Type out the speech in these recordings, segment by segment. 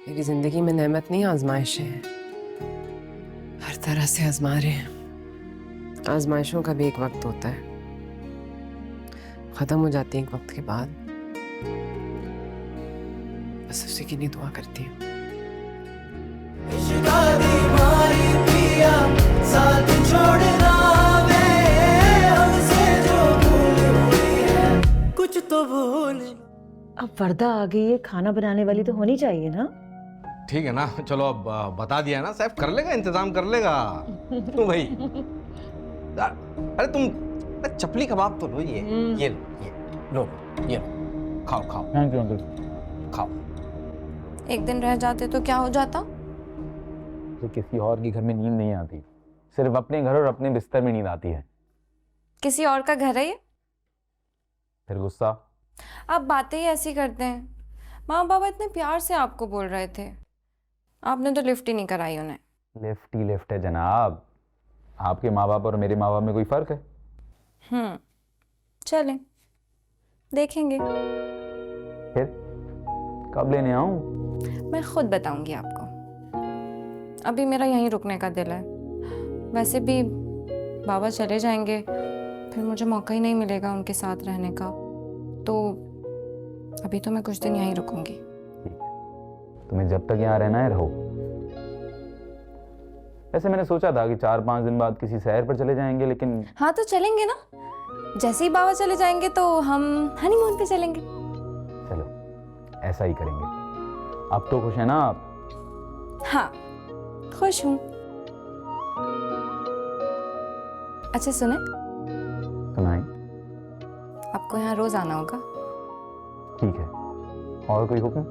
मेरी जिंदगी में नेमत नहीं, आजमाइश है। हर तरह से आजमा रहे हैं। आजमाइशों का भी एक वक्त होता है, खत्म हो जाती है एक वक्त के बाद। बस उसी की नहीं दुआ करती हूँ। साथ छोड़ना वे हमसे जो भूल हुई है, कुछ तो भूल। अब वर्दा आ गई है, खाना बनाने वाली तो होनी चाहिए ना। ठीक है ना, चलो अब बता दिया ना, सैफ कर लेगा, इंतजाम कर लेगा। तू भाई अरे तुम चपली कबाब तो लो, ये लो ये खाओ खाओ। Thank you uncle. खाओ। एक दिन रह जाते तो क्या हो जाता? तो किसी और के घर में नींद नहीं आती, सिर्फ अपने घर और अपने बिस्तर में नींद आती है। किसी और का घर है ये? फिर गुस्सा? आप बातें ही ऐसी करते हैं। माँ बाबा इतने प्यार से आपको बोल रहे थे, आपने तो लिफ्ट ही नहीं कराई उन्हें। लिफ्ट ही लिफ्ट है जनाब। आपके माँ बाप और मेरे माँ बाप में कोई फर्क है? चलें, देखेंगे। फिर कब लेने आऊं? मैं खुद बताऊंगी आपको। अभी मेरा यहीं रुकने का दिल है। वैसे भी बाबा चले जाएंगे, फिर मुझे मौका ही नहीं मिलेगा उनके साथ रहने का, तो अभी तो मैं कुछ दिन यहीं रुकूंगी। तुम्हें जब तक यहाँ रहना है रहो। ऐसे मैंने सोचा था कि 4-5 दिन बाद किसी शहर पर चले जाएंगे, लेकिन हाँ तो चलेंगे ना। जैसे ही बाबा चले जाएंगे तो हम हनीमून पे चलेंगे। चलो ऐसा ही करेंगे। अब तो खुश है ना आप? हाँ खुश हूँ। अच्छा सुने, सुनाई। आपको यहाँ रोज आना होगा। ठीक है, और कोई हुक्म?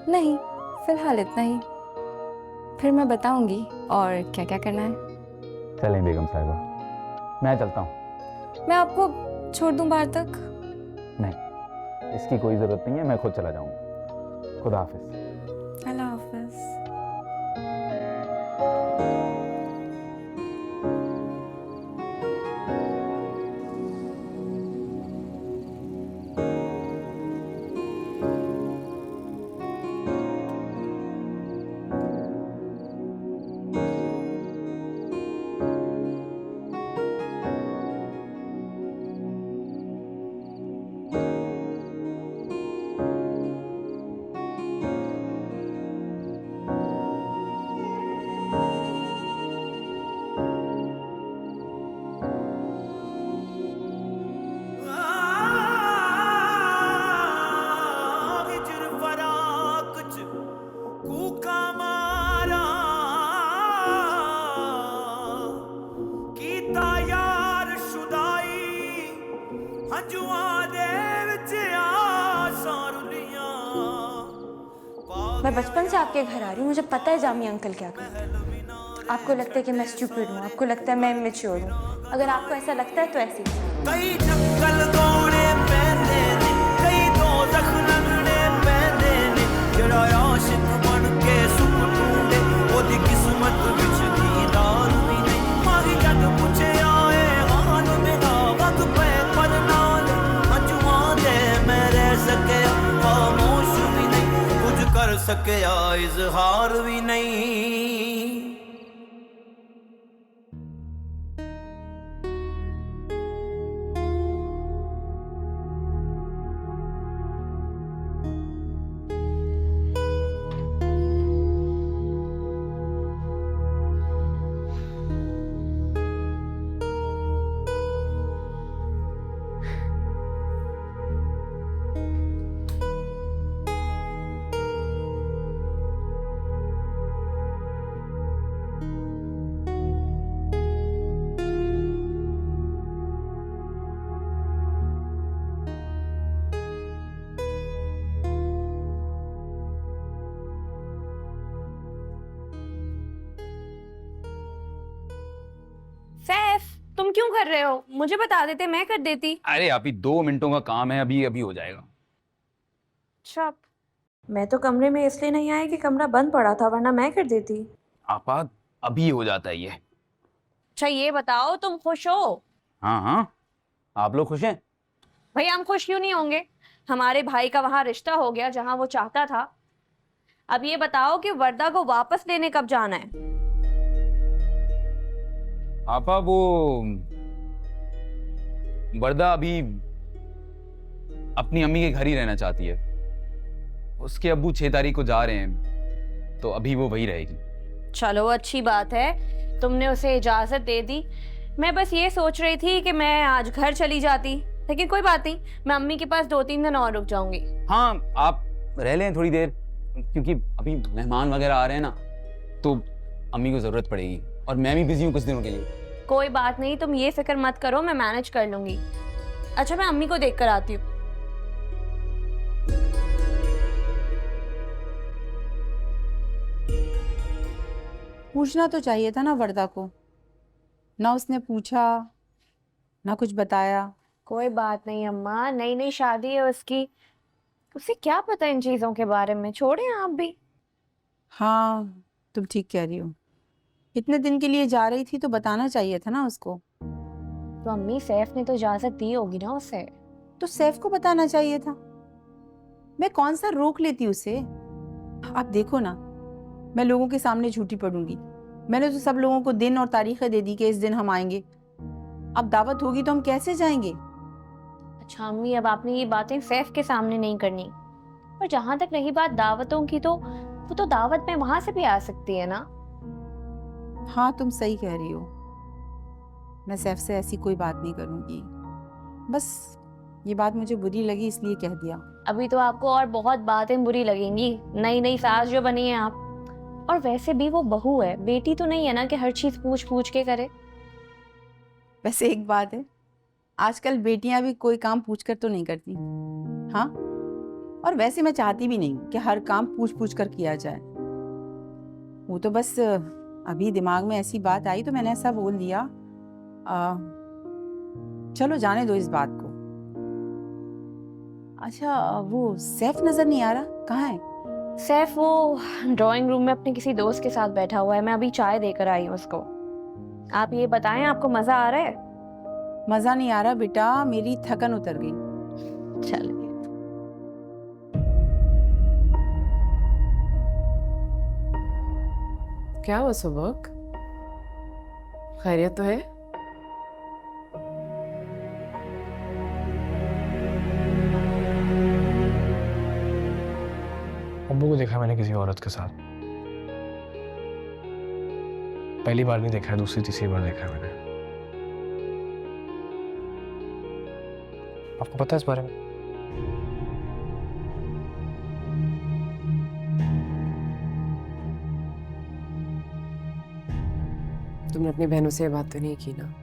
नहीं, फिलहाल इतना ही। फिर मैं बताऊंगी और क्या क्या करना है। चलें बेगम साहिबा, मैं चलता हूँ। मैं आपको छोड़ दूं बाहर तक? नहीं, इसकी कोई जरूरत नहीं है, मैं खुद चला जाऊंगा। खुदा हाफिज। अल्लाह हाफिज। मैं बचपन से आपके घर आ रही हूँ, मुझे पता है जामी अंकल क्या करते हैं। आपको लगता है कि मैं स्टूपिड हूँ, आपको लगता है मैं इमेच्योर हूँ। अगर आपको ऐसा लगता है तो ऐसे ही। सके इजहार भी नहीं। सैफ, तुम क्यों कर रहे हो? मुझे बता देते, मैं कर देती। अरे अभी 2 मिनटों का काम है, अभी अभी हो जाएगा। अच्छा, मैं तो कमरे में इसलिए नहीं आई कि कमरा बंद पड़ा था, वरना मैं कर देती। आपा अभी हो जाता है ये। अच्छा ये बताओ, तुम खुश हो? हाँ हाँ, आप लोग खुश हैं? भाई हम खुश क्यों नहीं होंगे? हमारे भाई का वहां रिश्ता हो गया जहां वो चाहता था। अब ये बताओ कि वर्दा को वापस लेने कब जाना है? आपा वो वर्दा अभी अपनी अम्मी के घर ही रहना चाहती है। उसके अब्बू 6 तारीख को जा रहे हैं, तो अभी वो वही रहेगी। चलो अच्छी बात है, तुमने उसे इजाजत दे दी। मैं बस ये सोच रही थी कि मैं आज घर चली जाती, लेकिन कोई बात नहीं, मैं अम्मी के पास 2-3 दिन और रुक जाऊंगी। हाँ, आप रह लें थोड़ी देर, क्योंकि अभी मेहमान वगैरह आ रहे हैं ना, तो अम्मी को जरूरत पड़ेगी, और मैं भी बिजी हूँ कुछ दिनों के लिए। कोई बात नहीं, तुम ये फिक्र मत करो, मैं मैनेज कर लूंगी। अच्छा, मैं अम्मी को देख कर आती हूँ। पूछना तो चाहिए था ना वर्दा को, ना उसने पूछा ना कुछ बताया। कोई बात नहीं अम्मा, नई नई शादी है उसकी, उसे क्या पता इन चीजों के बारे में, छोड़े आप भी। हाँ, तुम ठीक कह रही हो। इतने दिन के लिए जा रही थी तो बताना चाहिए था ना उसको। तो अम्मी, सैफ ने तो इजाजत दी होगी ना उसे? तो सैफ को बताना चाहिए था। मैं कौन सा रोक लेती उसे। आप देखो ना, मैं लोगों के सामने झूठी पड़ूंगी। मैंने तो सब लोगों को दिन और तारीखें दे दी कि इस दिन हम आएंगे। अब दावत होगी तो हम कैसे जाएंगे? अच्छा अम्मी, अब आपने ये बातें सैफ के सामने नहीं करनी, पर जहां तक रही बात दावतों की, तो वो तो दावत में वहां से भी आ सकती है ना। हाँ, तुम सही कह रही हो। मैं सैफ से ऐसी कोई बात नहीं करूंगी। बस ये बात मुझे बुरी लगी इसलिए कह दिया। अभी तो आपको और बहुत बातें बुरी लगेंगी, नई नई सास जो बनी है आप। और वैसे भी वो बहू है, बेटी तो नहीं है ना कि हर चीज पूछ पूछ के करे। वैसे एक बात है, आजकल बेटियां भी कोई काम पूछकर तो नहीं करती। हाँ, और वैसे मैं चाहती भी नहीं कि हर काम पूछ पूछ कर किया जाए। वो तो बस अभी दिमाग में ऐसी बात आई तो मैंने ऐसा बोल दिया। चलो जाने दो इस बात को। अच्छा, वो सैफ नजर नहीं आ रहा, कहाँ है? सैफ वो ड्राइंग रूम में अपने किसी दोस्त के साथ बैठा हुआ है, मैं अभी चाय देकर आई हूँ उसको। आप ये बताएं, आपको मजा आ रहा है? मजा नहीं आ रहा बेटा, मेरी थकन उतर गई। चलिए। क्या हुआ सुबक? खैरियत तो है? अब्बू को देखा मैंने किसी औरत के साथ। पहली बार नहीं देखा है, दूसरी तीसरी बार देखा है मैंने। आपको पता है इस बारे में? तुमने अपनी बहनों से ये बात तो नहीं की ना?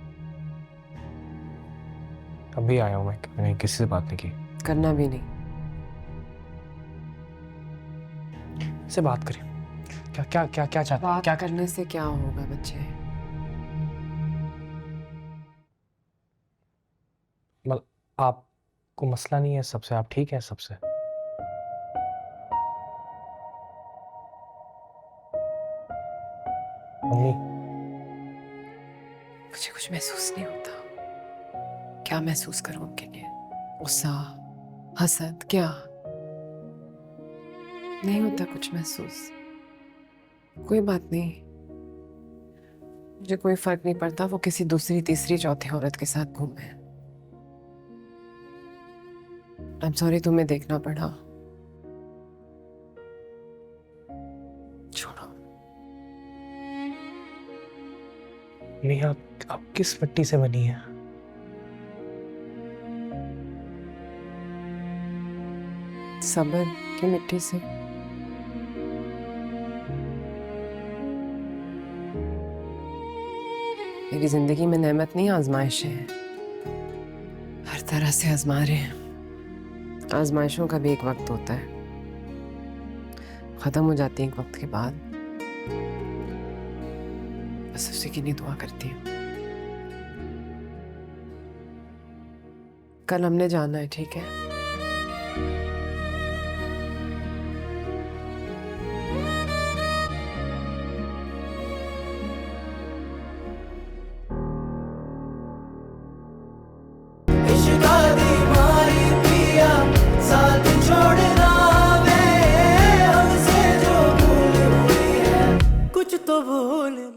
अभी आया हूँ मैंने किसी से बात नहीं की। करना भी नहीं। से बात करें। क्या क्या क्या क्या चाहते हैं? बात क्या करने से क्या होगा बच्चे? मतलब आपको मसला नहीं है सबसे? आप ठीक है सबसे? मम्मी, मुझे कुछ महसूस नहीं होता। क्या महसूस करूं उनके लिए? गुस्सा, हसद, क्या नहीं होता कुछ महसूस। कोई बात नहीं, मुझे कोई फर्क नहीं पड़ता वो किसी दूसरी तीसरी चौथी औरत के साथ घूमे। आई एम सॉरी तुम्हें देखना पड़ा। छोड़ो। नहीं, आप किस मिट्टी से बनी है? सब्र की मिट्टी से। मेरी जिंदगी में नेमत नहीं, आजमाइश है। हर तरह से आजमा रहे हैं। आजमाइशों का भी एक वक्त होता है, खत्म हो जाती है एक वक्त के बाद। बस उसी के लिए दुआ करती हूँ। कल हमने जाना है, ठीक है? साथ छोड़ना वे हमसे जो तो भूल